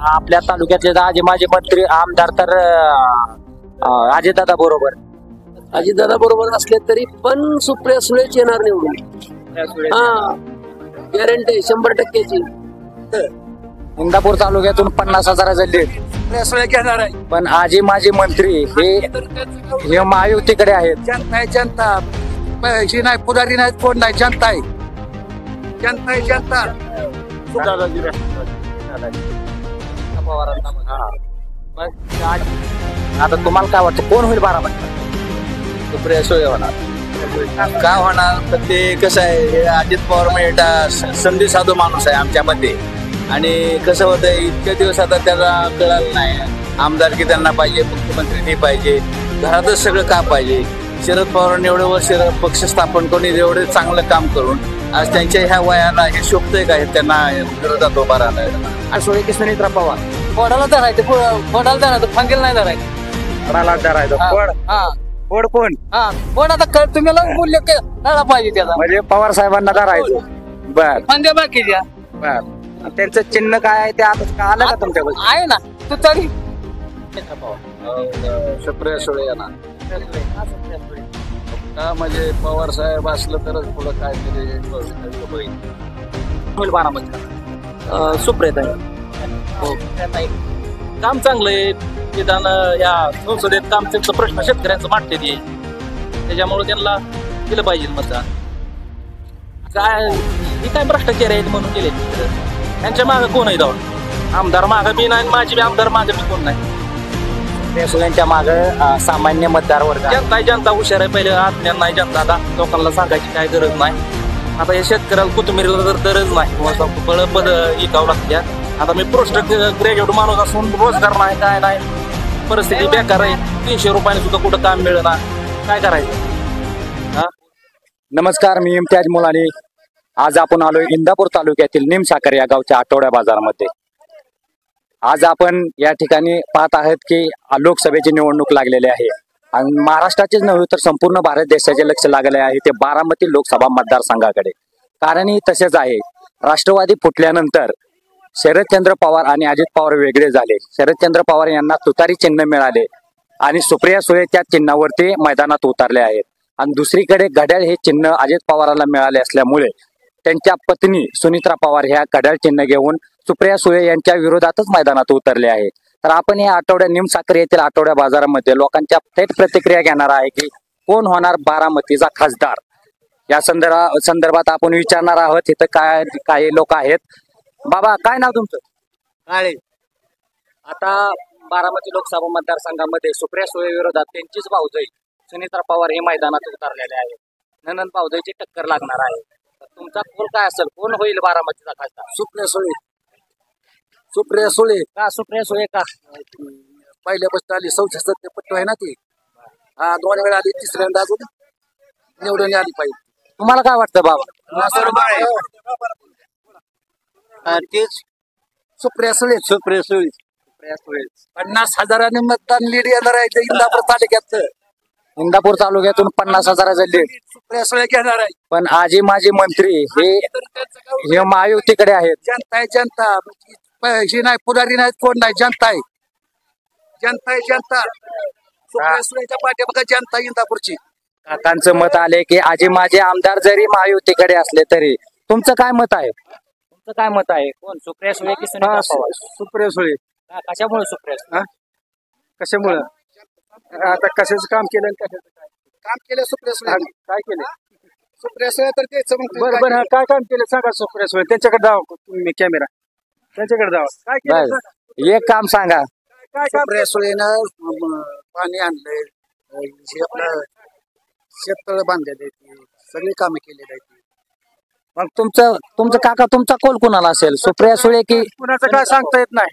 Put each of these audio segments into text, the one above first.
आपल्या तालुक्यातले आजी माजी मंत्री आमदार तर अजितदादा बरोबर असले तरी पण सुप्रिया सुळेच येणार निवडून. हा गॅरंटी 100%ची. इंदापूर तालुक्यातून 50,000 लीड सुप्रिया सुळे घेणार आहे. पण आजी माजी मंत्री हे महायुतीकडे आहेत. जनता आहे जनता. ही नाही पुढारी नाही कोण नाही जनता आहे. जनता आहे जनता. आता तुम्हाला काय वाटतं कोण होईल बारामती? सुप्रिया सुळे होणार. का होणार तर ते कसं आहे, हे अजित पवार म्हणजे संधी साधू माणूस आहे आमच्यामध्ये. आणि कसं होतं इतके दिवस आता त्याला कळालं नाही. आमदारकी त्यांना पाहिजे, मुख्यमंत्री नाही पाहिजे, घरातच सगळं काम पाहिजे. शरद पवारांनी एवढे वर्ष पक्ष स्थापन करून एवढे चांगलं काम करून आज त्यांच्या ह्या वयाला हे शोभतंय का त्यांना विरोधात उभा राहणार. सुळे की सुनीत्रा पवार? फोडाला धरायचं, फोडाला धरायचं, फांगेल नाही धरायचं. कोणाला धरायचं? कोण कोण? कोण आता तुम्हाला मूल्य कळला पाहिजे त्याचा. म्हणजे पवार साहेबांना धरायचं. बर फांद्या बाकीच्या बर. त्यांचं चिन्ह काय आहे ते आता आलं का तुमच्याकडे? आहे ना तू तरी. सुप्रिया सुळे येणार. का म्हणजे पवार साहेब असलं तरच पुढं काय तरी होईल बारामती. सुप्रिया काम चांगलं आहे. विधान या संसदेत काम त्यांचं प्रश्न शेतकऱ्यांचं मांडते ते, त्याच्यामुळे त्यांना दिलं पाहिजे मतदान. काय हे काय भ्रष्टाचार आहेत म्हणून केले. त्यांच्या मागं कोण आहे जाऊन? आमदार मागं बी नाही, माझी बी आमदार मागं बी कोण नाही. सुळेंच्या माग सामान्य मतदार वर्ग. जनता हुशार आहे. पहिले आत्म्यान नाही जनता. आता लोकांना सांगायची काय गरज नाही. आता या शेतकऱ्याला कोथिंबीरला तर गरज नाही, बळपद विकावं लागत्या. आता मी पोस्ट ग्रॅज्युएट माणूस असून रोजगार नाही, काय नाही, परिस्थिती बेकार आहे. 300 रुपयाने सुद्धा कुठं काम मिळणार, काय करायचं? नमस्कार, मी इम्तियाज मुलानी. आज आपण आलोय इंदापूर तालुक्यातील निमसाकर या गावच्या आठवड्या बाजारामध्ये. आज आपण या ठिकाणी पाहत आहात की लोकसभेची निवडणूक लागलेली आहे आणि महाराष्ट्राचेच नव्हे तर संपूर्ण भारत देशाचे लक्ष लागले आहे ते बारामती लोकसभा मतदारसंघाकडे. कारणही तसेच आहे. राष्ट्रवादी फुटल्यानंतर शरदचंद्र पवार आणि अजित पवार वेगळे झाले. शरदचंद्र पवार यांना तुतारी चिन्ह मिळाले आणि सुप्रिया सुळे त्या चिन्हावरती मैदानात उतरले आहेत. आणि दुसरीकडे घड्याळ हे चिन्ह अजित पवारांना मिळाले असल्यामुळे त्यांच्या पत्नी सुनीत्रा पवार ह्या घड्याळ चिन्ह घेऊन सुप्रिया सुळे यांच्या विरोधातच मैदानात उतरले आहेत. तर आपण या आठवड्या निमसाकर येथील आठवड्या बाजारामध्ये लोकांच्या थेट प्रतिक्रिया घेणार आहे की कोण होणार बारामतीचा खासदार. या संदर्भात आपण विचारणार आहोत. इथं काही लोक आहेत. बाबा, काय नाव तुमचं? काळे. आता बारामती लोकसभा मतदारसंघामध्ये सुप्रिया सुळे विरोधात त्यांचीच भाऊजाई सुनीत्रा पवार हे मैदानात उतरलेले आहेत. नंदन भाऊजाईची टक्कर लागणार आहे. तुमचा कोल काय असेल? कोण होईल बारामतीचा खासदार? सुप्रिया सुळे. सुप्रिया सुळे का सुप्रिया सुळे का? पहिल्यापासून आली 64 आहे ना ती. 2 वेळा आली, तिसऱ्यांदा अजून निवडून आली पाहिजे. तुम्हाला काय वाटतं बाबा? तेच सुप्रिया सुळे. सुप्रिया सुळे. 50,000 मतदान लीड येणार आहे इंदापूर तालुक्यात. इंदापूर तालुक्यातून 50,000 लीड सुप्रिया सुळे घेणार आहे. पण आजी माजी मंत्री हे महायुतीकडे आहेत. जनता आहे जनता. ही नाही पुढारी नाही कोण नाही जनता आहे. जनता आहे जनता. सुप्रिया सुळेच्या पाठीमागे जनता इंदापूरची. काकांचं मत आले की आजी माजी आमदार जरी महायुतीकडे असले तरी तुमचं काय मत आहे? तुमचं काय मत आहे? कोण, सुप्रिया सुळे की सुनीत्रा पवार? सुप्रिया सुळे. कशामुळे सुप्रिया? कशामुळे? आता कशाचं काम केलं? कशाचं काम केलं सुप्रिया सुळे? काय केलं सुप्रिया सुळे? तर तेच बरं काय काम केलं सांगा. सुप्रिया सुळे त्यांच्याकडे जाऊ तुम्ही, कॅमेरा त्यांच्याकडे जाऊ. काय केलं एक काम सांगा. सुप्रिया सुळेनं पाणी आणलंय, आपलं शेततळ बांधलेले, सगळी कामं केलेली आहेत. मग तुमचं काका तुमचा कोल कुणाला असेल? सुप्रिया सुळे की? कुणाचं काय सांगता येत नाही.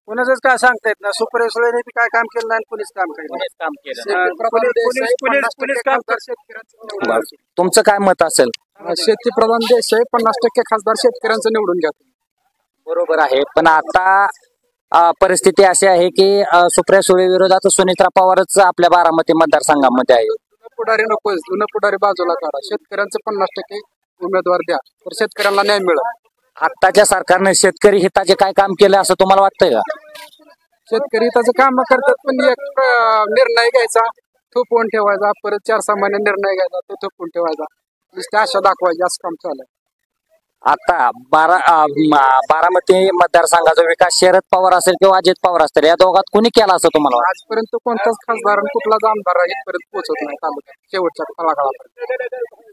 कुणाचंच काय सांगता येत नाही. सुप्रिया सुळेने काय काम केलं नाही, पोलीस काम केलं. तुमचं काय मत असेल? शेती प्रधान देश आहे. 50% खासदार शेतकऱ्यांचं निवडून घ्या. बरोबर आहे. पण आता परिस्थिती अशी आहे की सुप्रिया सुळे विरोधात सुनीत्रा पवारच आपल्या बारामती मतदारसंघामध्ये आहे. पुढारी नको, जुनं पुढारी बाजूला काढा. शेतकऱ्यांचं 50% उमेदवार द्या, तर शेतकऱ्यांना न्याय मिळेल. आत्ताच्या सरकारने शेतकरी हिताचे काय काम केलं असं तुम्हाला वाटतंय का? शेतकरी हिताचं काम करतात पण एक निर्णय घ्यायचा थोपवून ठेवायचा, परत 4 सामान्य निर्णय घ्यायचा तो थोपवून ठेवायचा, नुसते आशा दाखवायची असं काम चालू आहे. आता बारामती मतदारसंघाचा विकास शरद पवार असेल किंवा अजित पवार असतील या दोघात कुणी केला असं तुम्हाला वाटतं? आजपर्यंत कोणताच खासदार आणि कुठलाच आमदार इथपर्यंत पोहोचत नाही तालुक्यात शेवटच्या तळागाळापर्यंत.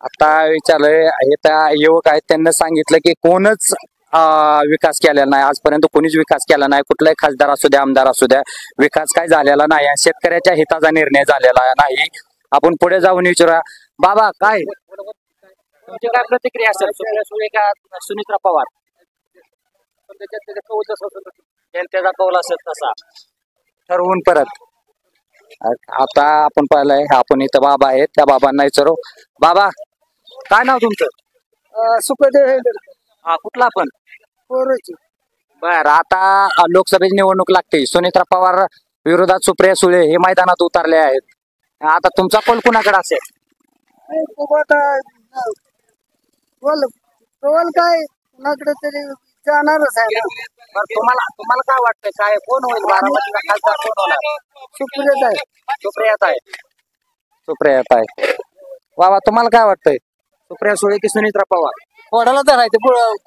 आता विचारलंय हे त्या युवक आहेत त्यांनी सांगितलं की कोणच विकास केलेला नाही आजपर्यंत, कोणीच विकास केला नाही. कुठलाही खासदार असू द्या आमदार असू द्या विकास काय झालेला नाही आणि शेतकऱ्याच्या हिताचा निर्णय झालेला नाही. आपण पुढे जाऊन विचारूया. बाबा काय तुमची काय प्रतिक्रिया असेल सुप्रिया सुळे का सुनित्रा पवार? जनतेचा कौल असेल तसा ठरवून परत. आता आपण पाहिलंय आपण इथं बाबा आहेत त्या बाबांना विचारू. बाबा काय नाव तुमचं? सुखदेव हा कुठला आपण? बर आता लोकसभेची निवडणूक लागते. सुनित्रा पवार विरोधात सुप्रिया सुळे हे मैदानात उतरले आहेत. आता तुमचा कौल कुणाकडे असेल? कौल काय कुणाकडे तरी जाणारच आहे. तुम्हाला काय वाटतंय काय कोण होईल बारामतीचा खासदार कोण होणार? सुप्रियात आहे. सुप्रियात आहे. सुप्रियात आहे. बाबा तुम्हाला काय वाटतंय सुप्रिया सुळे की सुनित्रा पवार? खोडाला धरायचं,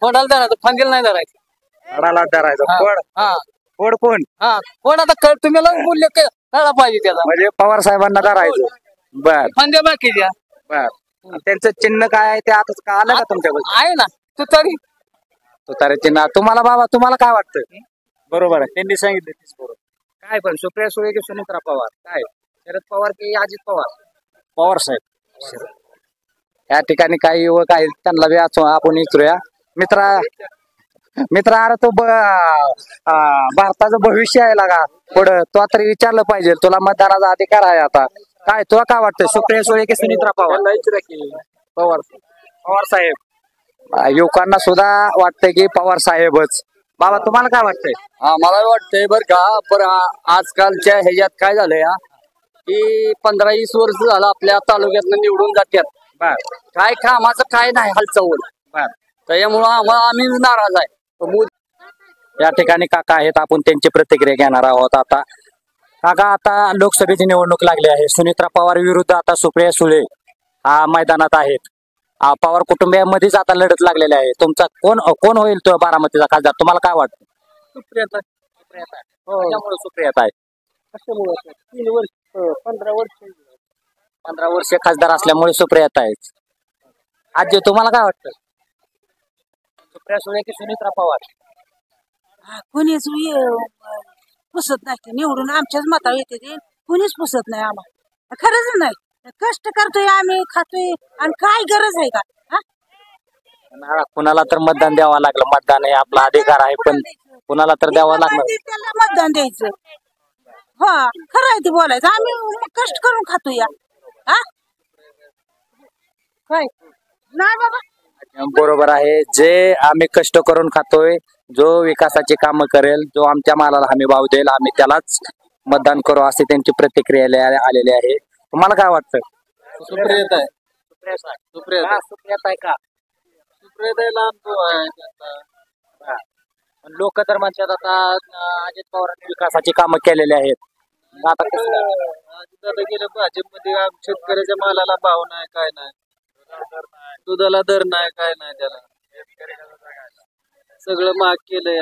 खोडाला धरायचं, फांदीला नाही धरायचं. झाडाला धरायचं. फोड हा फोड कोण? हा कोण आता तुम्ही मूल्य कळला पाहिजे त्याला, म्हणजे पवार साहेबांना धरायचं. बर फांद्या बाकीच्या बर त्यांचं चिन्ह काय आहे ते आता आलं का तुमच्याकडे? आहे ना तू तरी तुतारे चिन्ह. तुम्हाला बाबा तुम्हाला काय वाटतं? बरोबर आहे त्यांनी सांगितलं तीच बरोबर. काय पण सुप्रिया सुळे की सुनित्रा पवार? काय शरद पवार की अजित पवार? पवार साहेब. या ठिकाणी काही युवक आहेत त्यांना बी आपण विचारूया. मित्रा अरे तो भारताचं भविष्य आहे लागा पुढं तो तरी विचारलं पाहिजे. तुला मतदानाचा अधिकार आहे. आता काय तुला काय वाटतं सुप्रिया सुळे की सुनित्रा पवार? पवार पवार साहेब. युवकांना सुद्धा वाटतंय की पवार साहेबच. बाबा तुम्हाला काय वाटतंय? हा मला वाटतंय बर का, पण आजकालच्या ह्याच्यात काय झालंय की 15-20 वर्ष झालं आपल्या तालुक्यातनं निवडून जातात. बर काय कामाचं काय नाही हालचाल. बर त्याच्यामुळं आम्ही नाराज आहे. या ठिकाणी काका आहेत आपण त्यांची प्रतिक्रिया घेणार आहोत. आता काका आता लोकसभेची निवडणूक लागली आहे. सुनित्रा पवार विरुद्ध आता सुप्रिया सुळे हा मैदानात आहेत. पवार कुटुंबियांमध्येच आता लढत लागलेली आहे. तुमचा कोण होईल तो बारामतीचा खासदार तुम्हाला काय वाटतं? सुप्रियात सुप्रियात आहे. 3 वर्ष 15 वर्ष खासदार असल्यामुळे सुप्रियात आहे. आजी तुम्हाला काय वाटतं सुप्रिया सुळे की सुनित्रा पवार? कोणीच पुसत नाही निवडून आमच्याच मतावर येते ते. कोणीच पुसत नाही आम्हाला. खरंच नाही. कष्ट करतोय आम्ही खातोय आणि काय गरज आहे का? कुणाला तर मतदान द्यावं लागलं. मतदान हे आपला अधिकार आहे पण कुणाला तर द्यावं लागलं. त्याला मतदान द्यायचं. हो खरं आहे ते बोलायचं. आम्ही कष्ट करून खातोय. काय नाही बाबा बरोबर आहे. जे आम्ही कष्ट करून खातोय जो विकासाची कामं करेल जो आमच्या मालाला हमी भाव देईल आम्ही त्यालाच मतदान करू असे त्यांची प्रतिक्रिया आलेली आहे. तुम्हाला काय वाटतं? सुप्रियात आहे. सुप्रियात आहे का? लोक तर म्हणतात आता अजित पवारांनी विकासाची कामं केलेली आहेत. आता गेलं भाजपमध्ये शेतकऱ्याच्या मालाला भाव नाही काय नाही, दुधाला दर नाही काय नाही, त्याला सगळं महाग केलंय.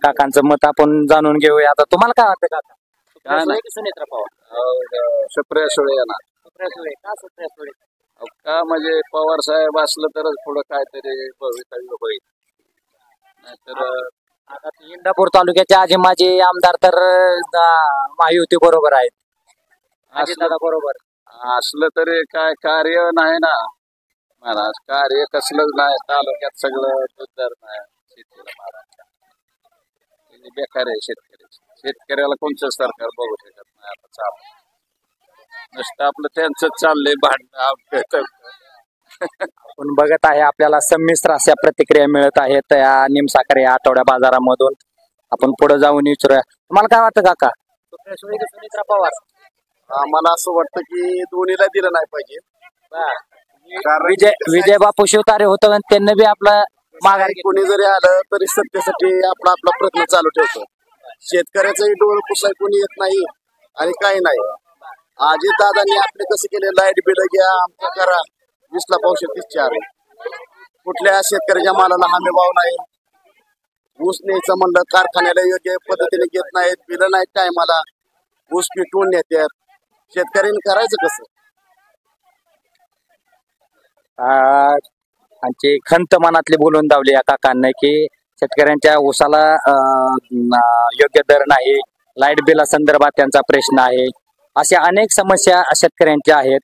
काकांचं मत आपण जाणून घेऊया. आता तुम्हाला काय वाटतं काका? सुनित्रा पवार सुप्रिया सुळे येणार. सुप्रिया सुळे का? सुप्रिया सुळे का म्हणजे पवार साहेब असलं तरच पुढं काहीतरी भवितव्य होईल. नाहीतर आता इंदापूर तालुक्याचे आजी माझे आमदार तर महायुती बरोबर आहेत. अजितदादा बरोबर असलं तरी काय कार्य नाही ना महाराज. कार्य कसलंच नाही तालुक्यात. सगळं दुधदर नाही शेतीला महाराज. बेकार आहे शेतकऱ्याला कोणचं सरकार बघू शकत नाही. आता चालू नुसतं आपलं त्यांचंच चाललंय भांडण. आपण बघत आहे आपल्याला संमिश्र अशा प्रतिक्रिया मिळत आहेत या निमसाखर या आठवड्या बाजारामधून. आपण पुढे जाऊन विचारूया. तुम्हाला काय वाटतं काका? सुनित्रा पवार? मला असं वाटतं की दोन्हीला दिलं नाही पाहिजे. विजय बापू शिवतारे होतं आणि त्यांनी बी आपलं माघार घेतलं. कोणी जरी आलं तरी सत्तेसाठी आपला आपला प्रयत्न चालू ठेवतो. शेतकऱ्याचंही डोळं पुसाय कोणी येत नाही आणि काही नाही. अजित दादांनी आपले कसं केले, लाईट बिल घ्या, आमचं करा, 20ला पावशे 30 कुठल्या शेतकऱ्याच्या मालाला हमी भाव नाही. ऊस न्यायचं म्हणलं कारखान्याला योग्य पद्धतीने घेत नाहीत, बिलं नाहीत टायमाला, ऊस पिटवून नेतात. शेतकऱ्यांनी करायचं कसं? आमची खंत मनातली बोलून दावली या काकांना की शेतकऱ्यांच्या ऊसाला योग्य दर नाही, लाईट बिला संदर्भात त्यांचा प्रश्न आहे, अशा अनेक समस्या शेतकऱ्यांच्या आहेत.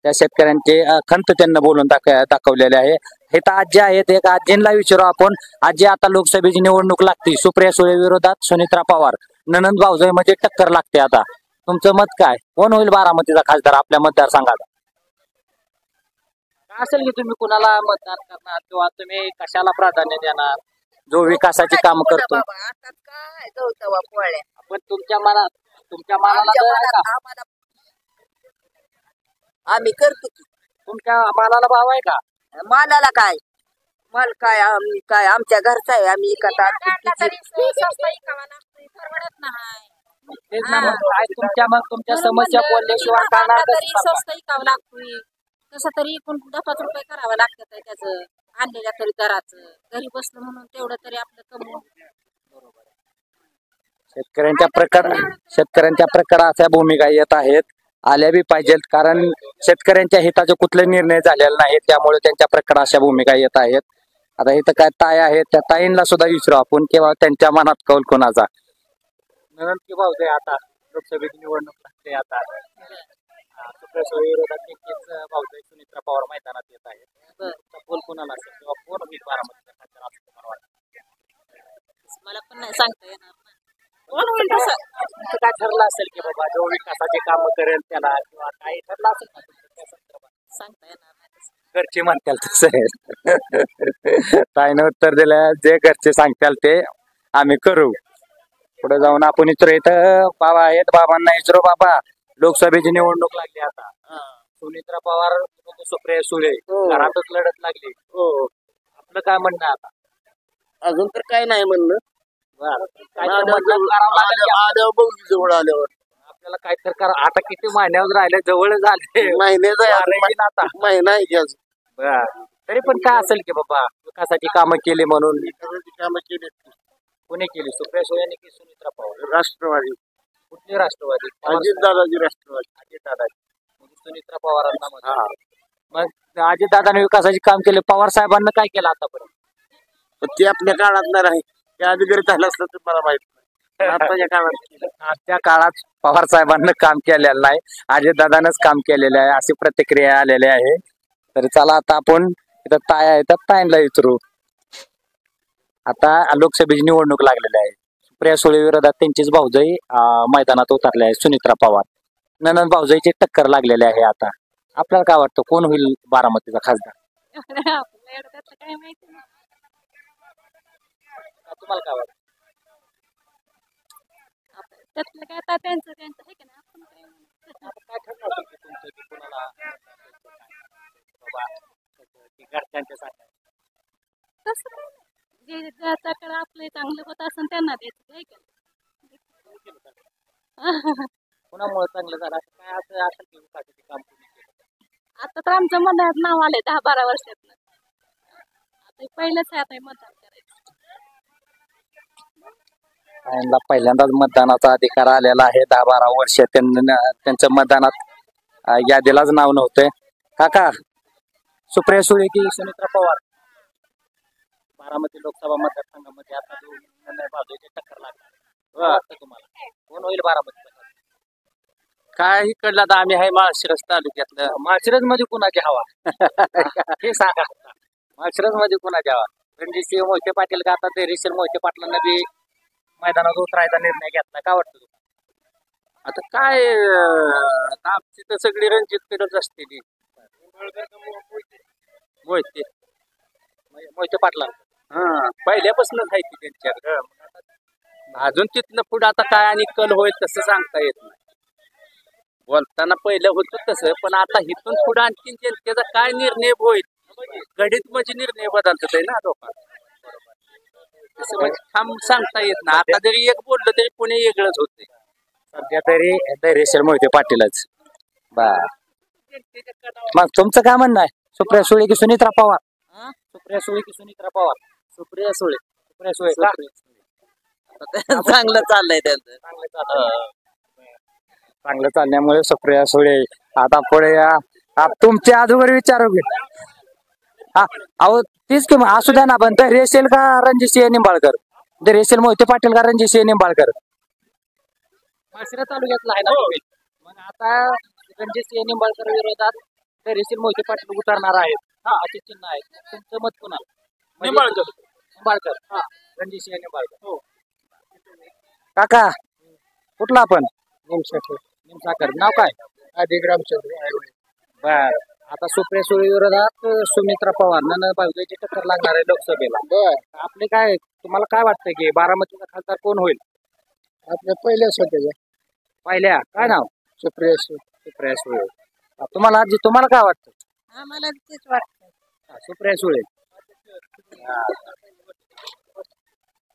त्या शेतकऱ्यांचे खंत त्यांना बोलून दाखवलेले आहे. हे तर आजी आहेत, एक आजींना विचारू आपण. आजी, आता लोकसभेची निवडणूक लागते, सुप्रिया सुळे विरोधात सुनित्रा पवार, ननंद भाऊजाई मध्ये टक्कर लागते. आता तुमचं मत काय? कोण होईल बारामतीचा खासदार आपल्या मतदारसंघात? असेल की तुम्ही कुणाला मतदान करणार किंवा तुम्ही कशाला प्राधान्य देणार जो विकासाची काम करतो? पण तुमच्या मनाला जर आहे का? आम्ही करतो की. तुमच्या मालाला भाव आहे का? मालाला काय माल काय आम्ही काय आमच्या घरचा आहे, आम्ही इकत आणतो तेच ना, मग काय तुमच्या समस्या बोलल्याशिवाय करणार कसं? स्वस्त इकावं लागतोय, कसं तरी एकूण 10-5 रुपये करावं लागतं त्याचं आणलेल्या तरी दराचं. घरी बसलं म्हणून तेवढं तरी आपलं कमवून. शेतकऱ्यांच्या प्रकार अशा भूमिका येत आहेत, आल्या बी पाहिजेत, कारण शेतकऱ्यांच्या हिताचे कुठले निर्णय झालेले नाहीत, त्यामुळे त्यांच्या प्रकार अशा भूमिका येत आहेत. आता इथं काय ताई आहेत, त्या ताईंना सुद्धा विचारू आपण किंवा त्यांच्या मनात कौल कोणाचा. नंतर की भाऊ आता लोकसभेची निवडणूक लागते, आता भाऊजाई सुनित्रा पवार मैदानात येत आहेत, कौल कोणाला असेल किंवा कोण होईल बारामतीचा खासदार असं तुम्हाला वाटतं? मला पण नाही सांगता येणार ना कोण होईल तसं. तुमचं काय ठरलं असेल की बाबा जो विकासाचे काम करेल त्याला, किंवा काही ठरलं असेल का त्या संदर्भात? सांगता येणार नाही तसं. घरचे म्हणतील तसं आहे. ताईनं उत्तर दिलं, जे घरचे सांगतील ते आम्ही करू. पुढे जाऊन आपण इतर इथं बाबा आहेत, बाबांना इचरो. बाबा, लोकसभेची निवडणूक लागली आता, सुनित्रा पवार सुप्रिया सुळे घरातच लढत लागली. आपलं काय म्हणणं आता? अजून तर काय नाही म्हणणं. काय तर मतदान करावं लागेल की आल्यावर बघू जवळ आल्यावर. आपल्याला काय तर करा. आता किती महिन्यावर राहिले, जवळ झाले, आता महिना आहे की अजून. बरं. तरी पण काय असेल की बाबा विकासाची कामं केली म्हणून? कामं केली. कोणी केली, सुप्रिया सुळेने की सुनित्रा पवार? राष्ट्रवादी. कुठली राष्ट्रवादी? अजित दादाजी राष्ट्रवादी. अजित दादा म्हणजे सुनित्रा पवारांना मत. मग अजित दादाने विकासाचे काम केले, पवार साहेबांना काय केलं आतापर्यंत? पण ते आपल्या काळात नाही राहील, त्या आधी जरी झालं असलं तर मला माहित नाही. आताच्या काळात आजच्या काळात पवार साहेबांना काम केलेलं नाही, अजित दादानंच काम केलेलं आहे, अशी प्रतिक्रिया आलेली आहे. तर चला आता आपण इथं ताई आहे, तर ताईंना विचारू. आता लोकसभेची निवडणूक लागलेली आहे, सुप्रिया सुळे विरोधात त्यांचीच भाऊजाई मैदानात उतरले आहे, सुनित्रा पवार. ननंद भाऊजाईची टक्कर लागलेली आहे. आता आपल्याला काय वाटतं, कोण होईल बारामतीचा खासदार? काय माहिती नाही. तुम्हाला काय वाटतं? त्यातलं काय आता त्यांचं आहे की नाही, आपण काय म्हणू. काय ठरलं की तुमचं की कोणाला बाबा घरच्यांच्या सांगा? तसं काय नाही. जे ज्याच्याकडे आपलं चांगलं होत असेल त्यांना द्यायचं आहे का. कोणामुळे चांगलं झालं असं काय असं असेल की विकासाचे काम कोणी केलं? आता तर आमच्या मनात नाव आलंय 10-12 वर्षातनं. आता पहिलंच आहे आता मतदान करायचं. यांना पहिल्यांदाच मतदानाचा अधिकार आलेला आहे. 10-12 वर्ष त्यांच्या मतदानात यादीलाच नाव नव्हते. काका, सुप्रिया सुळे की सुनित्रा पवार बारामती लोकसभा मतदारसंघामध्ये आता भाऊजाईची टक्कर लागणार, वाटतं तुम्हाला कोण होईल बारामती? काय इकडला तर आम्ही आहे माळशिरस तालुक्यातलं. माळशिरस मध्ये कुणाची हवा हे सांगा. माळशिरस मध्ये कुणाची हवा? रणजितसिंह मोहिते पाटील का आता धैर्यशील मोहिते पाटलांना बी मैदानात उतरायचा निर्णय घेतला, काय वाटतं तुम्हाला? आता काय आमची तर सगळी रणजित फिरत असते ती. मोहिते पाटला पहिल्यापासूनच आहे ती त्यांच्याकडे. अजून तिथनं पुढे आता काय आणि कल होईल तसं सांगता येत नाही. बोलताना पहिलं होतं तसं, पण आता इथून पुढे आणखीन जनतेचा काय निर्णय होईल घडीत म्हणजे निर्णय बदलतात आहे ना लोकांना. तसं म्हणजे थांब सांगता येत ना. आता जरी एक बोललं तरी पुणे वेगळंच होते. सध्या तरी धैर्यशील मोहिते पाटीलच. बर, मग तुमचं काय म्हणणं आहे? सुप्रिया सुळे की सुनित्रा पवार? सुप्रिया सुळे की सुनित्रा पवार? सुप्रिया सुळे. सुप्रिया सुळे का? चांगलं चाललंय त्यांचं. चांगलं चालण्यामुळे सुप्रिया सुळे. आता पुढे या तुमच्या अगोदर विचारू घे. हा, अहो तीच की मग असू द्या ना. पण धैर्यशील का रणजितसिंह निंबाळकर? धैर्यशील मोहिते पाटील का रणजितसिंह निंबाळकर? माळशिरस तालुक्यातला आहे ना तुम्ही. मग आता रणजितसिंह निंबाळकर विरोधात धैर्यशील मोहिते पाटील उतरणार आहेत. हा, असे चिन्ह आहे. तुमचं मत कुणाला? निंबाळकर. निंबाळकर. हा, रणजितसिंह निंबाळकर. हो. काका कुठला आपण? निमसाकर. नाव काय? बर, आता सुप्रिया सुळे विरोधात सुमित्रा पवार न भाऊजाची टक्कर लागणार आहे लोकसभेला. आपले काय, तुम्हाला काय वाटतं की बारामतीचा खासदार कोण होईल? आपल्या पहिल्याच होते पहिल्या काय नाव? सुप्रिया सुप्रिया सुळे. तुम्हाला आजी तुम्हाला काय वाटतं? आम्हाला तेच वाटतं. सुप्रिया सुळे.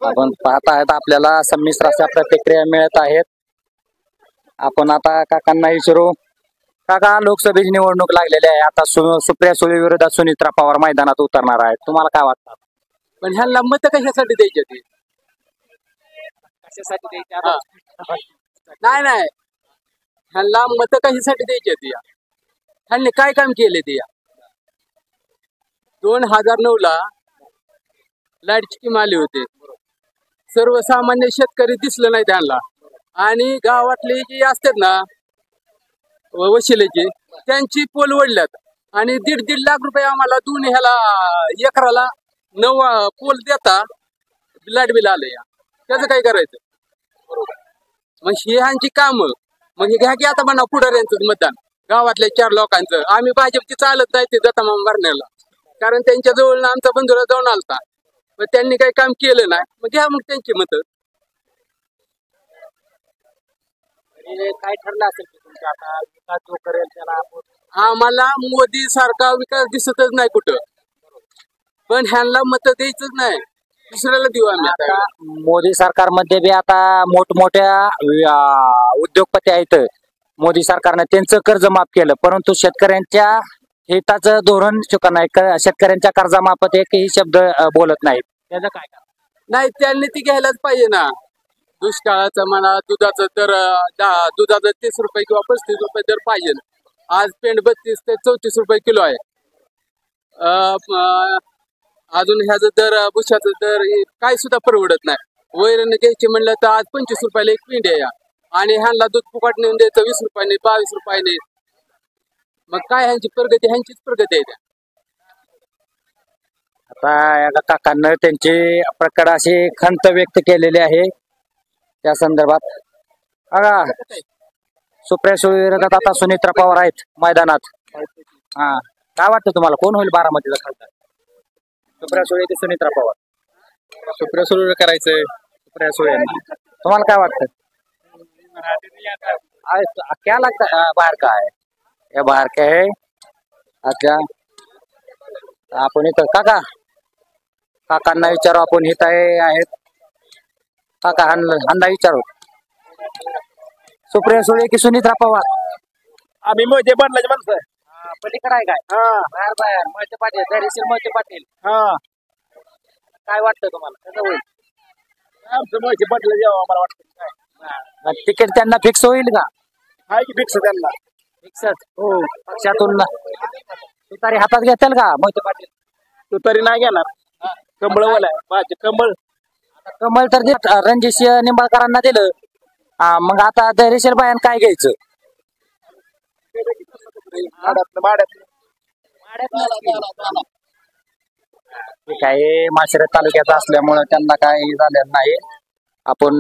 आपण पाहत आहेत आपल्याला संमिश्र अशा प्रतिक्रिया मिळत आहेत. आपण आता काकांना विचारू. काका, लोकसभेची निवडणूक लागलेली आहे. आता सुप्रिया सुळे विरोधात सुनित्रा पवार मैदानात उतरणार आहेत. तुम्हाला काय वाटतं? पण ह्यांना मत कशासाठी द्यायचे ते? कशासाठी द्यायचे आता? नाही ह्यांना मत कशासाठी द्यायचे ते? ह्यांनी काय काम केले ते? 2009 लाईट स्कीम आली होते. सर्वसामान्य शेतकरी दिसलं नाही त्यांना. आणि गावातले जे असतात ना वशिलेचे, त्यांची पोल वडल्यात. आणि 1.5 लाख रुपये आम्हाला ह्याला एकराला 9 पोल देता लाईट बिल आलं. त्याचं काय करायचं? मग ही ह्यांची काम. मग हे घ्या की आता म्हणा पुढाऱ्यांचं मतदान गावातल्या 4 लोकांचं. आम्ही भाजपची चालत नाही ते दत्ता मामा भरण्याला, कारण त्यांच्या जवळ आमचा बंधुरा जाऊन आलता. पण त्यांनी काही काम केलं नाही. मग घ्या मग त्यांची मत. काय ठरलं असेल की तुमच्या आता विकास जो करेल त्याला आम्हाला मोदी सारखा विकास दिसतच नाही कुठं. पण ह्यांना मत द्यायचंच नाही, दुसऱ्याला देऊ आम्ही. आता मोदी सरकारमध्ये बी आता मोठमोठ्या उद्योगपती आहेत. मोदी सरकारने त्यांचं कर्ज माफ केलं, परंतु शेतकऱ्यांच्या हिताचं धोरण नाही. शेतकऱ्यांच्या कर्जामार्फत एकही शब्द बोलत नाहीत. त्याचं काय कारण? नाही, त्यांनी ती घ्यायलाच पाहिजे ना. दुष्काळाचा म्हणा, दुधाचा दर दुधाचा 30 रुपये किंवा 35 रुपये दर पाहिजे. आज पेंड 32 ते 34 रुपये किलो आहे. अजून ह्याचा दर, भुशाचा दर काय सुद्धा परवडत नाही. वैरण घ्यायची म्हणलं तर आज 25 रुपयाला एक पेंड आहे. आणि ह्यांना दूध फुकट नेऊन द्यायचं 20 रुपयाने, 22 रुपयाने. मग काय ह्यांची प्रगती? ह्यांचीच प्रगती आहे. आता या काकांना त्यांची प्रकट अशी खंत व्यक्त केलेली आहे त्या संदर्भात. सुप्रिया सुळे विरोधात आता सुनित्रा पवार आहेत मैदानात. हा, काय वाटतं तुम्हाला कोण होईल बारामतीचा खासदार? सुप्रिया सुळे की सुनित्रा पवार? सुप्रिया सुळे करायचंय. सुप्रिया सुळे. तुम्हाला काय वाटतं? क्या लगता है बाहर का है? ये बाहर का है. अच्छा, आपण इथं काकांना विचारू. आपण इथं आहेत काका, ह्यांना विचारू. सुप्रिया सुळे की सुनित्रा पवार? आम्ही मोहिते पाटलाचे माणसं आहे. पलीकडे आहे काय? बाहेर बाहेर मोहिते पाटील, धैर्यशील मोहिते पाटील. काय वाटतं तुम्हाला कसं होईल? आमचं मोहिते पाटला जेव्हा आम्हाला वाटतं तिकीट त्यांना फिक्स होईल का? आहे की फिक्स त्यांना. फिक्सच. हो, पक्षातून तुतारी हातात घेतील का मोहिते पाटील? तू तरी नाही घेणार. कमळवाला आहे माझे कमळ. कमळ तर रणजितसिंह निंबाळकरांना दिलं. मग आता धैर्यशील बायान काय घ्यायचं? ठीक आहे, माळशिरस तालुक्याचा असल्यामुळे त्यांना काही झालेलं नाही. आपण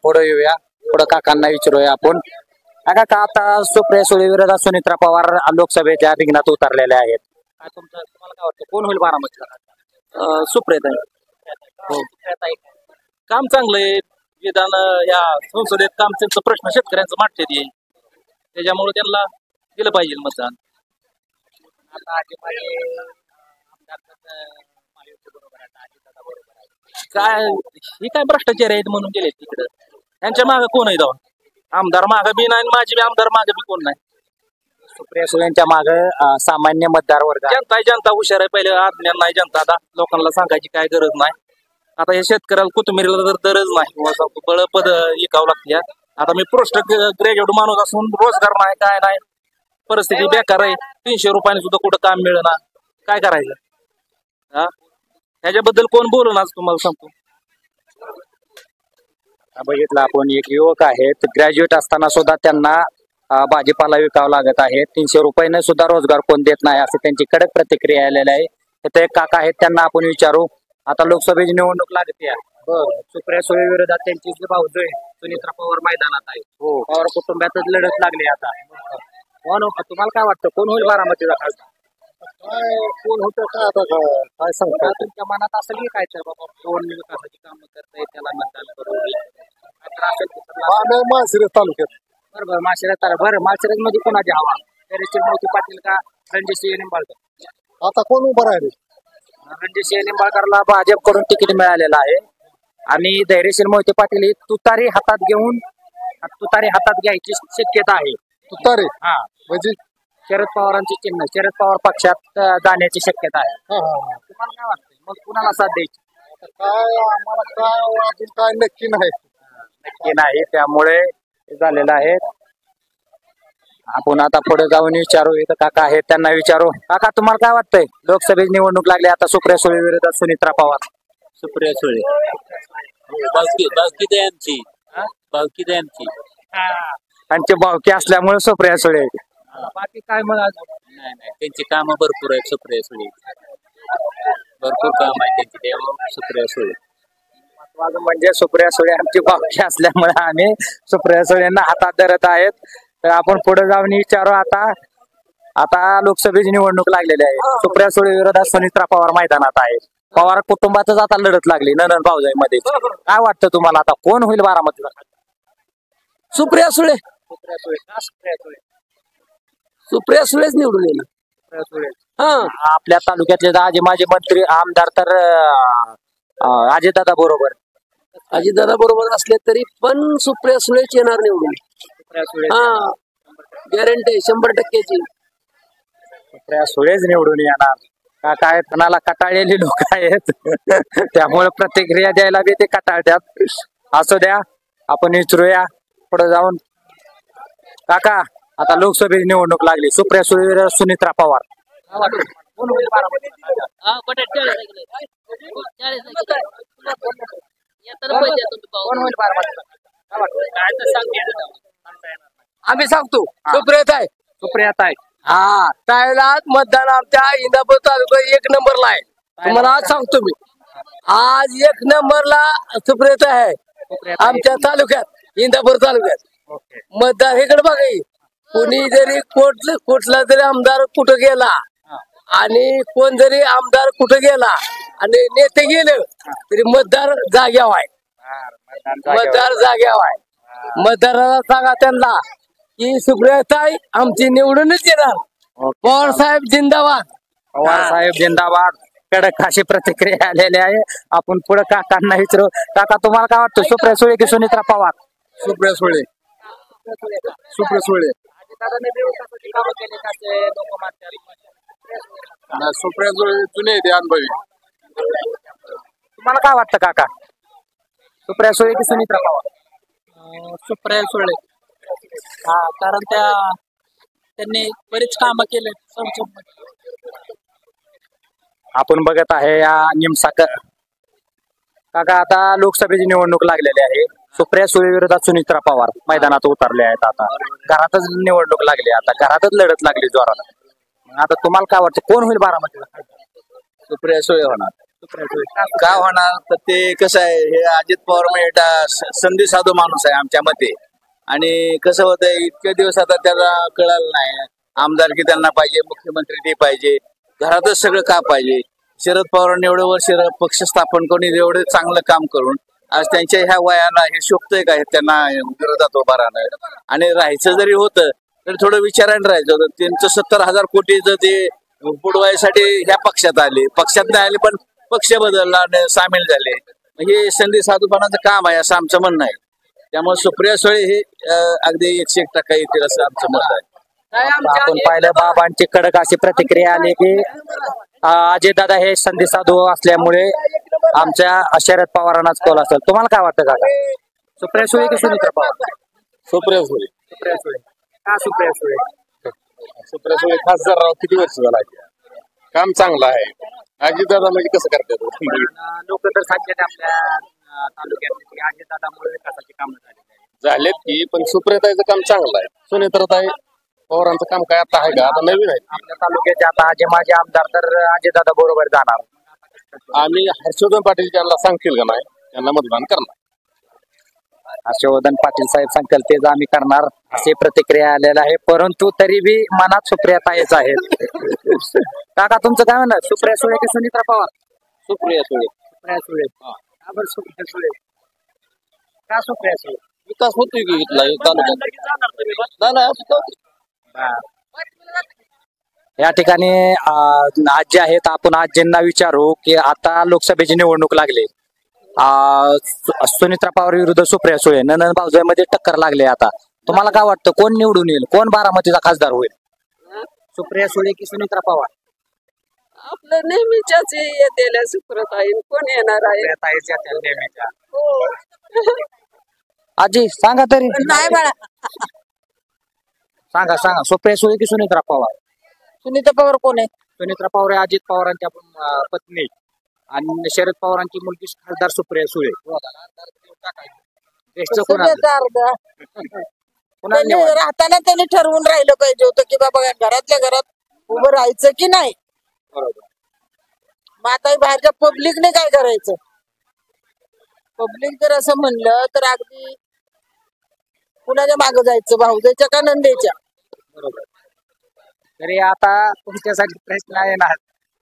पुढे येऊया. पुढे काकांना विचारूया आपण. काका, आता सुप्रिया सुळे विरोधात सुनित्रा पवार लोकसभेच्या रिंगणात उतरलेले आहेत. तुम्हाला काय वाटतं कोण होईल बारामतीला? सुप्रिया हो. काम चांगलं आहे. विधान या संसदेत काम त्यांचं प्रश्न शेतकऱ्यांचं मांडते. त्याच्यामुळे त्यांना दिलं पाहिजे मतदान. आता काय ही काय भ्रष्टाचार आहेत म्हणून गेले तिकडं. त्यांच्या मागे कोण आहे जाऊन? आमदार मागे बी नाही, माझी बी आमदार मागे बी कोण नाही. सुप्रिया सुळेंच्या मागे सामान्य मतदार वर्ग आहे. जनता हुशार आहे. पहिले अज्ञान नाही जनता. आता लोकांना सांगायची काय गरज नाही. आता हे शेतकऱ्याला कोथिंबीरीला तर दरच नाही, बळपद विकावं लागते. आता मी पोस्ट ग्रॅज्युएट माणूस असून रोजगार नाही, काय नाही, परिस्थिती बेकार आहे. 300 रुपयाने सुद्धा कुठं काम मिळणार, काय करायचं? हा, ह्याच्याबद्दल कोण बोलणार तुम्हाला सांगतो. बघितलं आपण, एक युवक आहेत, ग्रॅज्युएट असताना सुद्धा त्यांना भाजीपाला विकावं लागत आहे. 300 रुपयाने सुद्धा रोजगार कोण देत नाही, असे त्यांची कडक प्रतिक्रिया आलेली आहे. इथे एक काका आहेत, त्यांना आपण विचारू. आता लोकसभेची निवडणूक लागते. सुप्रिया सुळे विरोधात त्यांची जी भाऊजोय आहे सुनित्रा पवार मैदानात आहे. पवार कुटुंबातच लढत लागली. आता तुम्हाला काय वाटतं, कोण होईल बारामतीचा खासदार? काय कोण होतं काय आता काय सांगता? तुमच्या मनात असेल की काय, तर बाबा कोण विकासाची कामं करताय त्याला मतदान करू आम्ही माळशिरस तालुक्यात. बरोबर. माळशिरस बरं, माळशिरस मध्ये कोणाची हवा? धैर्यशील मोहिते पाटील का रणजितसिंह निंबाळकर? आता कोण उभं राहिले? रणजितसिंह निंबाळकरला भाजपकडून तिकीट मिळालेलं आहे आणि धैर्यशील मोहिते पाटील ही तुतारी हातात घ्यायची शक्यता आहे. तुतारे हा, म्हणजे शरद पवारांची चिन्ह, शरद पवार पक्षात जाण्याची शक्यता आहे. तुम्हाला काय वाटतं, मग कुणाला साथ द्यायची? काय आम्हाला काय अजून काय नक्की नाही. नक्की नाही, त्यामुळे झालेलं आहे. आपण आता पुढे जाऊन विचारू. इथं काका आहेत, त्यांना विचारू. काका, तुम्हाला काय वाटतंय, लोकसभेची निवडणूक लागली आता, सुप्रिया सुळे विरोधात सुनित्रा पवार? सुप्रिया सुळे बावकी आमची त्यांची भावकी असल्यामुळे सुप्रिया सुळे. बाकी काय मग अजून? नाही, त्यांची कामं भरपूर आहेत. सुप्रिया सुळे भरपूर काम आहे त्यांची, त्यामुळे सुप्रिया सुळे. म्हणजे सुप्रिया सुळे आमची भावकी असल्यामुळे आम्ही सुप्रिया सुळेंना हातात धरत आहेत. तर आपण पुढे जाऊन विचारू. आता लोकसभेची निवडणूक लागलेली आहे. सुप्रिया सुळे विरोधात सुनित्रा पवार मैदानात आहे. पवार कुटुंबातच आता लढत लागली नंदन भाऊजाईमध्ये. काय वाटतं तुम्हाला, आता कोण होईल बारामतीचा? सुप्रिया सुळे. सुप्रिया सुळे का? सुप्रिया सुळे. सुप्रिया सुळेच निवडून येईल. सुप्रिया सुळे. हा, आपल्या तालुक्यातले आजी माजी मंत्री आमदार तर अजितदादा बरोबर. अजितदादा बरोबर असले तरी पण सुप्रिया सुळेच येणार निवडून. सुप्रिया सुळे. हा, गॅरंटी 100%ची. सुप्रिया सुळेच निवडून येणार. का काय, कोणाला कटाळलेली लोक आहेत त्यामुळे प्रतिक्रिया द्यायला बी ते कटाळतात. असू द्या, आपण विचारूया पुढे जाऊन. काका, आता लोकसभेची निवडणूक लागली, सुप्रिया सुळे विरोधात सुनित्रा पवार. कोण होईल बारामतीचा? कोण होईल बारामतीचा? काय वाटतं? आम्ही सांगतो सुप्रियात आहे. सुप्रियात आहे. हा, त्याला मतदान आमच्या इंदापूर तालुका 1 नंबरला आहे. तुम्हाला आज सांगतो मी, आज 1 नंबरला सुप्रियात आहे आमच्या तालुक्यात, इंदापूर तालुक्यात. मतदान इकडे बघा, कोणी जरी कुठला जरी आमदार कुठं गेला आणि कोण जरी आमदार कुठं गेला आणि नेते गेले तरी मतदार जाग्यावर आहे. मतदार जाग्यावर आहे. मतदाराला सांगा त्यांना की सुप्रियाताई आमची निवडूनच येणार. पवार साहेब जिंदाबाद. पवार साहेब जिंदाबाद. कडक अशी प्रतिक्रिया आलेली आहे. आपण पुढे काकांना विचारू. काका, तुम्हाला काय वाटतं, सुप्रिया सुळे की सुनित्रा पवार? सुप्रिया सुळे. सुप्रिया सुळे. सुप्रिया सुळे जुने ते अनुभवी. तुम्हाला काय वाटतं काका, सुप्रिया सुळे की सुनित्रा पवार? सुप्रिया सुळे. हा, कारण त्यांनी बरीच कामं केले. आपण बघत आहे या निमसाकर. काका, आता लोकसभेची निवडणूक लागलेली आहे. सुप्रिया सुळे विरोधात सुनित्रा पवार मैदानात उतरले आहेत. आता घरातच निवडणूक लागली, आता घरातच लढत लागली जोरात. आता तुम्हाला काय वाटतं, कोण होईल बारामतीला? सुप्रिया सुळे होणार. का होणार तर ते कसं आहे, हे अजित पवार म्हणजे संधी साधू माणूस आहे आमच्या मते. आणि कसं होतंय, इतके दिवस आता त्याला कळालं नाही. आमदारकी त्यांना पाहिजे, मुख्यमंत्री ते पाहिजे, घरातच सगळं का पाहिजे. शरद पवारांनी एवढं वर्ष पक्ष स्थापन करून एवढं चांगलं काम करून आज त्यांच्या ह्या वयाला हे शोभतंय का त्यांना विरोधात उभा राहणं. आणि राहायचं जरी होतं तर थोडं विचारायला राहायचं होतं. त्यांचं 70,000 कोटीचं ते बुडवायसाठी ह्या पक्षात आले, पक्षात नाही आले पण पक्ष बदलला आणि सामील झाले. हे संधी साधूपणाचं काम आहे असं आमचं म्हणणं आहे. त्यामुळे सुप्रिया सुळे हे अगदी 101% येतील असं आमचं मत आहे. आपण पाहिलं बाबांची कडक अशी प्रतिक्रिया आली की अजितदादा हे संधी साधू असल्यामुळे आमच्या शरद पवारांनाच कौल असेल. तुम्हाला काय वाटतं काका? सुप्रिया सुळे की सुनीता पवार? सुप्रिया सुळे. सुप्रिया सुळे. का सुप्रिया सुळे? सुप्रिया सुळे खासदार राव किती वर्ष झाला, काम चांगलं आहे. अजितदादा म्हणजे कसं करतात लोक तर सांगतात आपल्या तालुक्यात अजितदादामुळे विकासाची कामं झालेत की, पण सुप्रियाताईचं काम चांगलं आहे. सुनीताताई पवारांचं काम काय आता आहे का? आता नवीन आहे. आपल्या तालुक्याचे आता जे माझे आमदार तर अजितदादा बरोबर जाणार. आम्ही हर्षवर्धन पाटील ज्यांना सांगतील का नाही त्यांना मतदान करणार. हर्षवर्धन पाटील साहेब सांगतील तेच आम्ही करणार अशी प्रतिक्रिया आलेला आहे. परंतु तरी बी मनात सुप्रियाताईच आहेत. काका तुमचं काय म्हणणं? सुप्रिया सुळे की सुनीता पवार? सुप्रिया सुळे. सुप्रिया सुळे. का बरं सुप्रिया सुळे? का सुप्रिया सुळे? विकास होतोय की इथला तालुक्यात. या ठिकाणी आजी आहेत, आपण आजींना विचारू की आता लोकसभेची निवडणूक लागली. सुनीता पवार विरुद्ध सुप्रिया सुळे, नंदन भाऊजाई मध्ये टक्कर लागले. आता तुम्हाला काय वाटतं कोण निवडून येईल? कोण बारामतीचा खासदार होईल? सुप्रिया सुळे की सुनीता पवार? आपलं नेहमीच्याच येतेल्या सुप्रताई कोण येणार आहे? नेहमीच्या. आजी सांगा तरी. नाही बाळा, सांगा सांगा. सुप्रिया सुळे की सुनीता पवार? सुनीता पवार कोण आहे? सुनीता पवार आहे अजित पवारांच्या पत्नी आणि शरद पवारांची मुलगी खासदार सुप्रिया सुळे. राहताना त्यांनी ठरवून राहिलं पाहिजे होतं की बाबा घरातल्या घरात उभं राहायचं की नाही. मग आता बाहेरच्या पब्लिकने काय करायचं? पब्लिक जर असं म्हणलं तर अगदी कुणाच्या मागं जायचं, भाऊजाईच्या का नंदेच्या? बरोबर. तरी आता तुमच्यासाठी प्रश्न आहे ना,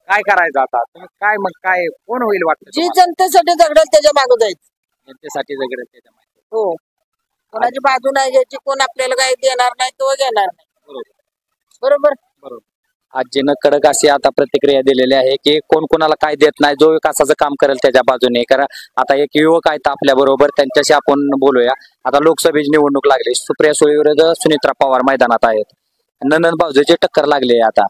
काय करायचं आता? तुम्ही काय मग काय कोण होईल वाटतं? जी जनतेसाठी झगडेल त्याच्या मागं जायचं. जनतेसाठी जगडेल त्याच्या मागे. हो, कोणाची बाजू नाही घ्यायची. कोण आपल्याला काही देणार नाही तो घेणार नाही. बरोबर बरोबर. आजीनं कडक अशी आता प्रतिक्रिया दिलेली आहे की कोण कोणाला काय देत नाही, जो विकासाचं काम करेल त्याच्या बाजूने. कारण आता एक युवक आहेत आपल्या बरोबर, त्यांच्याशी आपण बोलूया. आता लोकसभेची निवडणूक लागली, सुप्रिया सुळे विरुद्ध सुनीता पवार मैदानात आहेत, नंदन भाऊजाईची टक्कर लागली आता.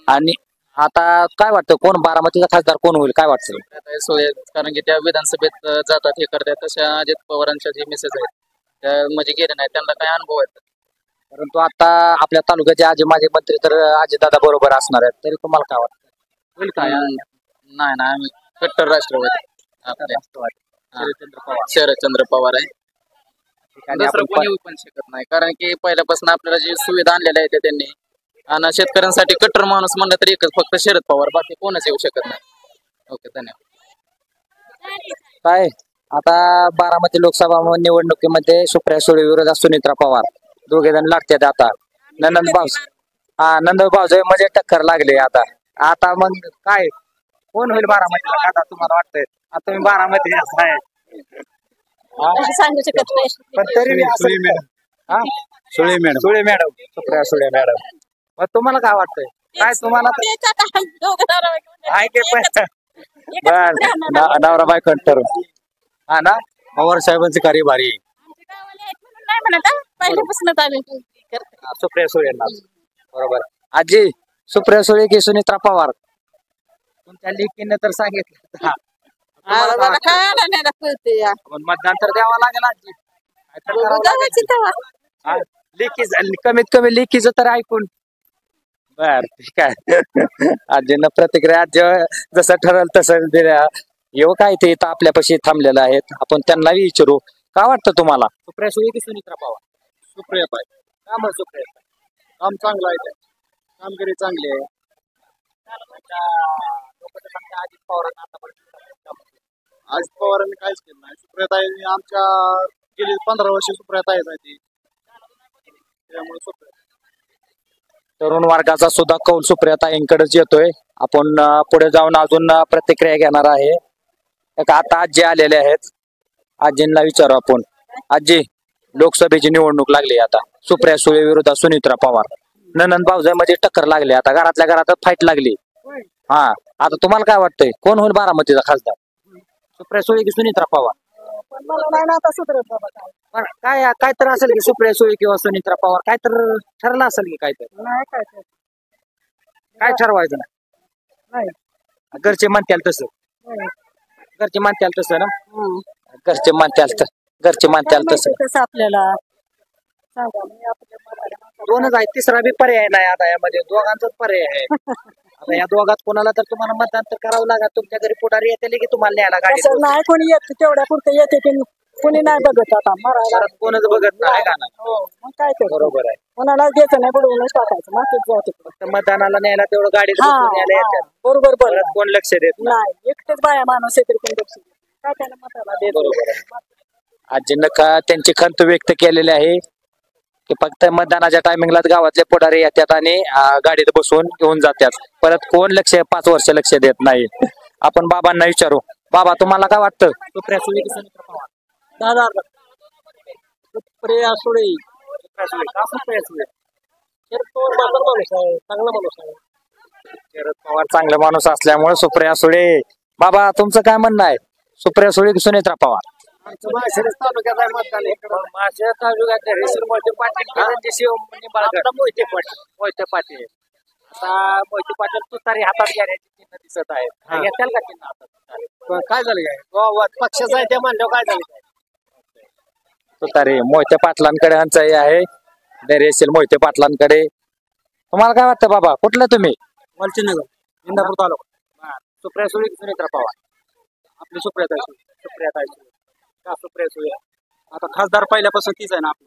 आणि आता काय वाटतं कोण बारामतीचा खासदार कोण होईल? काय वाटतं? सुळे, कारण की त्या विधानसभेत जातात हे करतात. तशा अजित पवारांच्या जे मेसेज आहेत त्या म्हणजे गेले नाही, त्यांना काय अनुभव आहेत. परंतु आता आपल्या तालुक्याचे आजी माजी मंत्री तर अजितदादा बरोबर असणार आहेत. तरी तुम्हाला काय वाटतं होईल काय? नाही ना, आम्ही कट्टर राष्ट्रवादी शरदचंद्र पवार आहे. दुसरं कोणी येऊ पण शकत नाही, कारण की पहिल्यापासून आपल्याला जी सुविधा आणलेल्या आहेत त्यांनी, आणि शेतकऱ्यांसाठी कट्टर माणूस म्हणलं तर एकच फक्त शरद पवार, बाकी कोणच येऊ शकत नाही. ओके, धन्यवाद. काय आता बारामती लोकसभा निवडणुकीमध्ये सुप्रिया सुळे विरोधात सुनीता पवार दोघे जण लागतात. आता नंदन भाऊजाई मध्ये टक्कर लागले. आता आता मग काय कोण होईल बारामतीला? आता तुम्हाला वाटतंय? आता तुम्ही बारामती आहे सांगू शकत नाही. पण तरी सुळे मॅडम सुप्रिया सुळे मॅडम, मग तुम्हाला काय वाटतंय? काय तुम्हाला आहे ते पण नवरा बायको ठरवून हा ना. पवार साहेबांचं कार्य भारी आहे. पहिल्यापासूनच आम्ही सुप्रिया सुळे बरोबर. आजी सुप्रिया सुळे की सुनीता पवार? तुमच्या लेकीनं तर सांगितलं. मतदान तर द्यावं लागेल आजी. कमीत कमी लेकीचं तर ऐकून. बर ठीक आहे. आजीनं प्रतिक्रिया जसं ठरल तसं दिल्या. युवक आहे ते इथं आपल्यापाशी थांबलेलं आहेत, आपण त्यांनाही विचारू. काय वाटतं तुम्हाला? सुप्रिया सुळे की सुनीता पवार? सुप्रिया ताई. का मग सुप्रिया? काम चांगलं आहे, कामगिरी चांगली आहे. अजित पवारांनी काहीच केलं नाही. सुप्रियाताई आमच्या गेली 15 वर्ष सुप्रियाताईच आहे ती, त्यामुळे सुप्रिया. तरुण वर्गाचा सुद्धा कौल सुप्रियाताईंकडेच येतोय. आपण पुढे जाऊन अजून प्रतिक्रिया घेणार आहे. आता आजी आलेले आहेत, आजींना विचारू आपण. आजी, लोकसभेची निवडणूक लागली आता, सुप्रिया सुळे विरोधात सुनित्रा पवार. ननंद भाऊजाईमध्ये टक्कर लागली, आता घरातल्या घरात फाईट लागली. हा, आता तुम्हाला काय वाटतंय कोण होईल बारामतीचा खासदार? सुप्रिया सुळे की सुनित्रा पवार? बरं, काय तर असेल की सुप्रिया सुळे किंवा सुनित्रा पवार, काय तर ठरलं असेल की काय तर? काय ठरवायचं नाही? घरचे म्हणतील तसं, घरचे म्हणतील तसं ना, घरचे म्हणतील तसं. आपल्याला दोनच आहे, तिसरा बी पर्याय नाही आता यामध्ये, दोघांचाच पर्याय आहे. आता या दोघात कोणाला तर तुम्हाला मतदान तर करावं लागेल. तुमच्या घरी पुढारी येते की तुम्हाला न्यायला गाडी? नाही कोणी येत, तेवढ्या पुरतं येते की कोणी नाही बघत आता मरायला. कोणच बघत नाही का? मग काय ते बरोबर आहे. कोणाला द्यायचं नाही, बुडवूनच टाकायचं. मागच जाते फक्त मतदानाला न्यायला तेवढं गाडी बरोबर बरोबर. कोण लक्ष देत नाही, एकटेच बाया माणूस आहे तरी कोण लक्ष देत नाही. काय त्याला मताला देत. आजीनं का त्यांची खंत व्यक्त केलेली आहे की फक्त मतदानाच्या टायमिंगलाच गावातले पुढारी येतात आणि गाडीत बसवून घेऊन जातात. परत कोण 5 वर्ष लक्ष देत नाही. आपण बाबांना विचारू. बाबा, तुम्हाला काय वाटतं? सुप्रिया सुळे की सुनित्रा पवार? दादा सुप्रिया सुळे. का सुप्रिया सुळे? शरद पवार माणूस आहे, चांगला माणूस आहे. शरद पवार चांगला माणूस असल्यामुळे सुप्रिया सुळे. बाबा, तुमचं काय म्हणणं आहे? सुप्रिया सुळे की सुनित्रा पवार? माळशिरस तालुक्यात आहे मतदान. माझ्या तालुक्यात मोहिते पाटील, मोहिते पाटील. आता मोहिते पाटील तुतारी हातात घेण्याची चिन्ह दिसत आहेत. येतील का चिन्ह हातात? काय झालं काय पक्षाचं आहे ते म्हणलं काय झालं? तुतारी मोहिते पाटलांकडे यांचं आहे, धैर्य असेल मोहिते पाटलांकडे. तुम्हाला काय वाटतं बाबा, कुठलं तुम्ही? मलचीनगर, इंदापूर तालुका. सुप्रिया सुळे की सुनित्रा पवार? आपली सुप्रिया सुळे. का सुप्रिया सुळे? आता खासदार पहिल्यापासून तीच आहे ना आपली,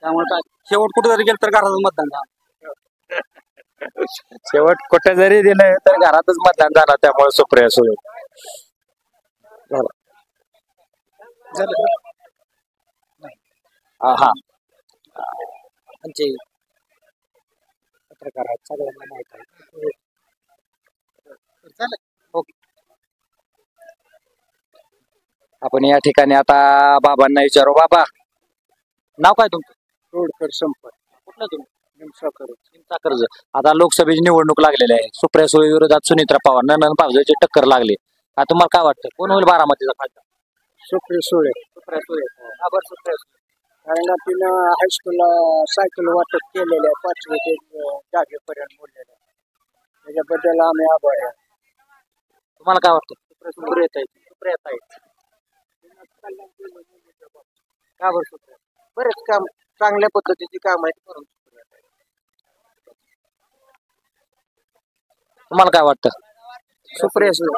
त्यामुळे काय शेवट कुठे जरी गेलं तर घराचं मतदान शेवट कुठे जरी दिलं तर घरातच मतदान झालं, त्यामुळे सुप्रिया सुळे. हा, आमचे पत्रकार आहेत, सगळ्यांना माहित आहे. ओके. आपण या ठिकाणी आता बाबांना विचारू. बाबा, नाव काय तुमचं? रोडकर संपर्क. कुठलं तुम्ही? निमसाखर. आता लोकसभेची निवडणूक लागलेली आहे. सुप्रिया सुळे विरोधात सुनित्रा पवार, ननंद भाऊजाईची टक्कर लागली. आता तुम्हाला काय वाटतं कोण होईल बारामतीचा खासदार? सुप्रिया सुळे. सुप्रिया सुळे. सुप्रिया सुळे. कारण तिनं हायस्कूलला सायकल वाटप केलेलं आहे, 5वी ते 10वीपर्यंत बोललेलं आहे. त्याच्याबद्दल आम्ही आभारी आहे. तुम्हाला काय वाटतं? सुप्रिया ताई. का बरं सुप्रिया? बरेच काम, चांगल्या पद्धतीची काम आहेत करून. तुम्हाला काय वाटतं? सुप्रिया सुळे.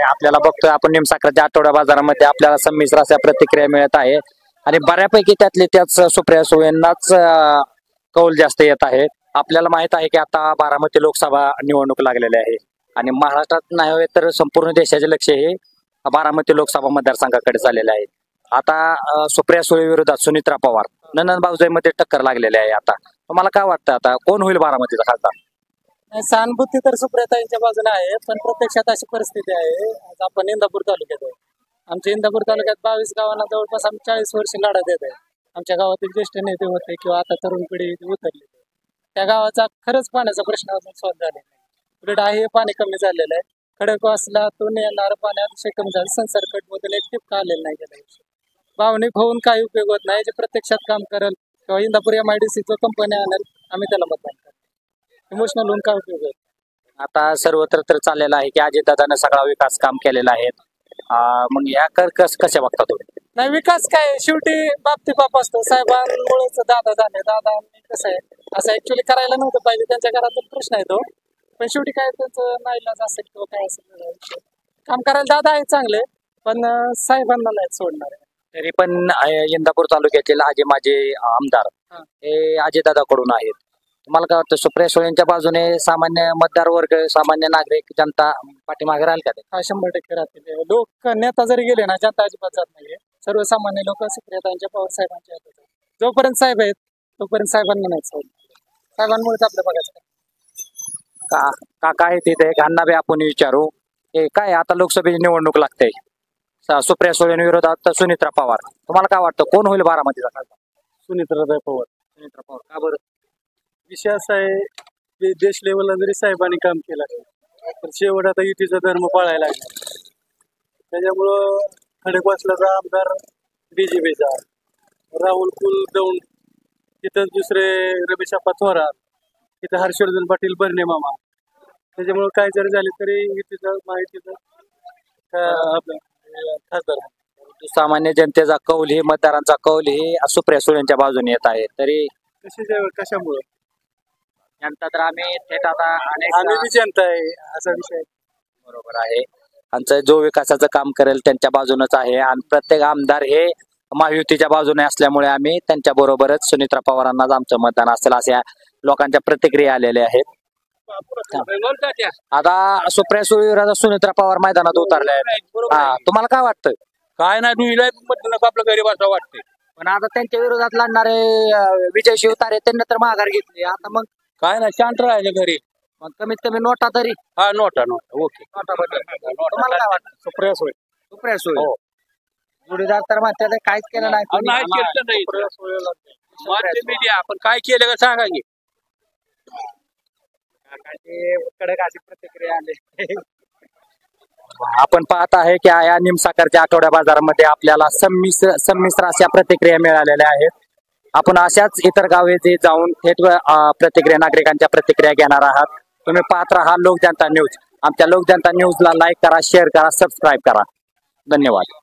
आपल्याला बघतोय आपण निमसाखरच्या आठवडा बाजारामध्ये आपल्याला संमिश्र अशा प्रतिक्रिया मिळत आहे आणि बऱ्यापैकी त्यातले त्याच सुप्रिया सुळेंनाच कौल जास्त येत आहे. आपल्याला माहित आहे की आता बारामती लोकसभा निवडणूक लागलेली आहे आणि महाराष्ट्रात नाही तर संपूर्ण देशाचे लक्ष हे बारामती लोकसभा मतदारसंघाकडे झालेले आहे. आता सुप्रिया सुळे विरोधात सुनित्रा पवार, ननंद भाऊजाईमध्ये टक्कर लागलेली आहे. आता तुम्हाला काय वाटतं आता कोण होईल बारामतीचा खासदार? सहानुभूती तर सुप्रियाताईंच्या बाजूने आहे, पण प्रत्यक्षात अशी परिस्थिती आहे. आज आपण इंदापूर तालुक्यात आहे. आमच्या इंदापूर तालुक्यात 22 गावांना जवळपास आम्ही 40 वर्ष लढा देत आहे. आमच्या गावातील ज्येष्ठ नेते होते किंवा आता तरुण पिढी उतरली, त्या गावाचा खरंच पाण्याचा प्रश्न अजून सॉल्व्ह झालेला नाही. उलट आहे पाणी कमी झालेलं आहे. खडकवासलातून येणारं पाणी अतिशय कमी झालं. संसर्गट मधून एक टिपका आलेला नाही गेल्या वर्षी. भावनिक होऊन काही उपयोग होत नाही. जे प्रत्यक्षात काम करेल किंवा इंदापूर MIDC जो कंपनी आणेल आम्ही त्याला मतदान करू. इमोशनल होऊन काय उपयोग आहे? आता सर्वत्र तर चाललेलं आहे की अजितदादांनी सगळा विकास काम केलेला आहे. मग या कशा बघता तुम्ही? नाही, विकास काय शेवटी बाप ते बाप असतो. साहेबांमुळेच दादा झाले. दादा कसं आहे, असं ऍक्च्युअली करायला नव्हतं पाहिजे. त्यांच्या घराचा प्रश्न आहे तो, पण शेवटी काय त्यांचं नाईलाज असेल किंवा काय असेल, काम करायला दादा आहे चांगले, पण साहेबांना नाही सोडणार आहे. तरी पण इंदापूर तालुक्यातील माझे आमदार हे अजितदादाकडून आहेत. तुम्हाला काय वाटतं सुप्रिया सुळेंच्या बाजूने सामान्य मतदार वर्ग, सामान्य नागरिक, जनता पाठीमागे राहील का? हा 100% राहतील. लोक नेता जरी गेले ना, जनता अजिबात जात नाहीये. सर्वसामान्य लोक सुप्रियाताईंच्या पवार साहेबांच्या हातात आहेत. जोपर्यंत साहेब आहेत तोपर्यंत साहेबांना नाही सोडणार. साहेबांमुळेच आपलं बघायचं. काका आहे तिथे, घांना बी आपण विचारू. हे काय आता लोकसभेची निवडणूक लागते. सुप्रिया सुळे विरोधात सुनित्रा पवार. तुम्हाला काय वाटतं कोण होईल बारामतीचा खासदार? सुनीत्राताई पवार. सुनित्रा पवार. का बरं? विषय असा आहे की देश लेवलला जरी साहेबांनी काम केलं तर शेवट आता युतीचा धर्म पाळायला लागला. त्याच्यामुळं खडकवासलाचा आमदार बीजेपीचा राहुल कुल दौंड, तिथं दुसरे रमेश आप्पा थोरात, तिथं हर्षवर्धन पाटील बर्ने मामा. त्याच्यामुळं काय जरी झाले तरी युतीचं माहितीचं खासदार. सामान्य जनतेचा कौल ही मतदारांचा कौल ही सुप्रिया सुळेंच्या बाजूने येत आहे. तरी कशामुळं जनता तर आम्ही थेट आता आम्ही बी जनता आहे असा विषय. बरोबर आहे. आमचं जो विकासाचं काम करेल त्यांच्या बाजूनच आहे आणि प्रत्येक आमदार हे महायुतीच्या बाजूने असल्यामुळे आम्ही त्यांच्या बरोबरच सुनित्रा पवारांनाच आमचं मतदान असेल अशा लोकांच्या प्रतिक्रिया आलेल्या आहेत. आता सुप्रिया सुळे विरोधात सुनित्रा पवार मैदानात उतरले आहेत. तुम्हाला काय वाटतं? काय नाही दुईला मतदान आपलं गरीब असं वाटतंय. पण आता त्यांच्या विरोधात लढणारे विजय शिवतारे त्यांनी तर माघार घेतली. आता मग काय नाही शांत राहायचं घरी. मग कमीत कमी नोटा तरी. हा नोटा ओके. तुम्हाला काय वाटतं? सुप्रिया सुळे. सुप्रिया सुळे जोडीदार तर म्हणतात काहीच केलं नाही. मीडिया आपण काय केलं का सांगा की. कडक अशी प्रतिक्रिया आली. आपण पाहत आहे की या निमसाकरच्या आठवड्या बाजारामध्ये आपल्याला संमिश्र अशा प्रतिक्रिया मिळालेल्या आहेत. आपण अशाच इतर गावे जाऊन थेट प्रतिक्रिया नागरिकांच्या प्रतिक्रिया घेणार आहात. तुम्ही पाहत राहा लोकजनता न्यूज. आमच्या लोकजनता न्यूजला लाईक करा, शेअर करा, सबस्क्राईब करा. धन्यवाद.